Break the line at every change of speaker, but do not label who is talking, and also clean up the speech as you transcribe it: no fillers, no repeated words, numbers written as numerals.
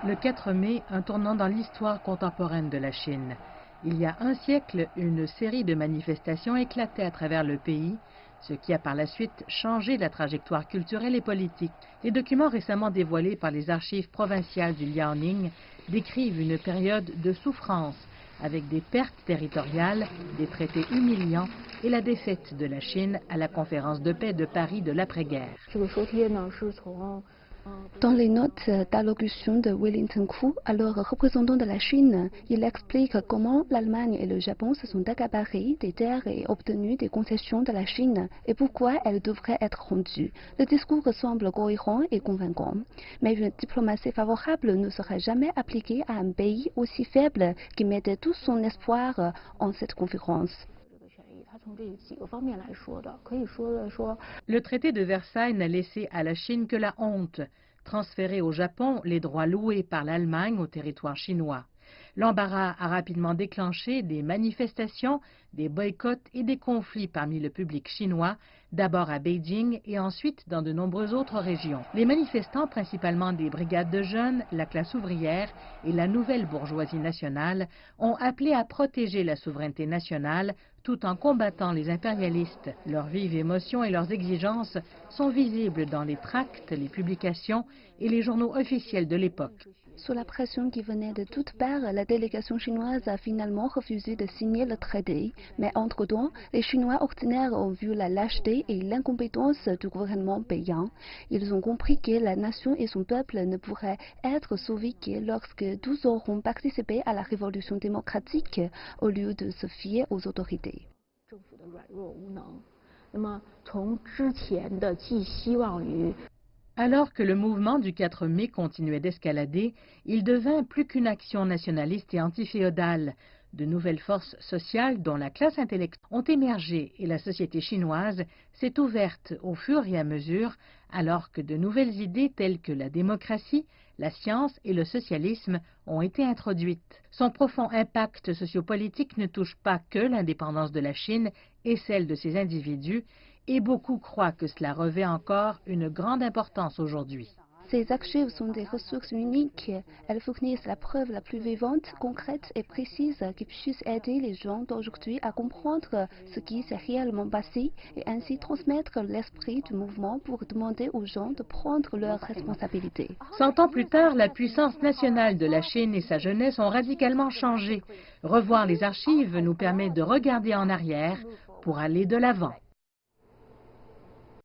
Le 4 mai, un tournant dans l'histoire contemporaine de la Chine. Il y a un siècle, une série de manifestations éclatait à travers le pays, ce qui a par la suite changé la trajectoire culturelle et politique. Les documents récemment dévoilés par les archives provinciales du Liaoning décrivent une période de souffrance, avec des pertes territoriales, des traités humiliants et la défaite de la Chine à la conférence de paix de Paris de l'après-guerre.
Dans les notes d'allocution de Wellington Koo, alors représentant de la Chine, il explique comment l'Allemagne et le Japon se sont accaparés des terres et obtenu des concessions de la Chine et pourquoi elles devraient être rendues. Le discours semble cohérent et convaincant, mais une diplomatie favorable ne sera jamais appliquée à un pays aussi faible qui mettait tout son espoir en cette conférence.
Le traité de Versailles n'a laissé à la Chine que la honte, transférer au Japon les droits loués par l'Allemagne au territoire chinois. L'embarras a rapidement déclenché des manifestations, des boycotts et des conflits parmi le public chinois, d'abord à Beijing et ensuite dans de nombreuses autres régions. Les manifestants, principalement des brigades de jeunes, la classe ouvrière et la nouvelle bourgeoisie nationale, ont appelé à protéger la souveraineté nationale tout en combattant les impérialistes. Leurs vives émotions et leurs exigences sont visibles dans les tracts, les publications et les journaux officiels de l'époque.
Sous la pression qui venait de toutes parts, la délégation chinoise a finalement refusé de signer le traité. Mais entre-temps, les Chinois ordinaires ont vu la lâcheté et l'incompétence du gouvernement Pékin. Ils ont compris que la nation et son peuple ne pourraient être sauvés que lorsque tous auront participé à la révolution démocratique au lieu de se fier aux autorités.
Alors que le mouvement du 4 mai continuait d'escalader, il devint plus qu'une action nationaliste et antiféodale. De nouvelles forces sociales, dont la classe intellectuelle, ont émergé et la société chinoise s'est ouverte au fur et à mesure, alors que de nouvelles idées telles que la démocratie, la science et le socialisme ont été introduites. Son profond impact sociopolitique ne touche pas que l'indépendance de la Chine et celle de ses individus, et beaucoup croient que cela revêt encore une grande importance aujourd'hui.
Ces archives sont des ressources uniques. Elles fournissent la preuve la plus vivante, concrète et précise qui puisse aider les gens d'aujourd'hui à comprendre ce qui s'est réellement passé et ainsi transmettre l'esprit du mouvement pour demander aux gens de prendre leurs responsabilités.
100 ans plus tard, la puissance nationale de la Chine et sa jeunesse ont radicalement changé. Revoir les archives nous permet de regarder en arrière pour aller de l'avant.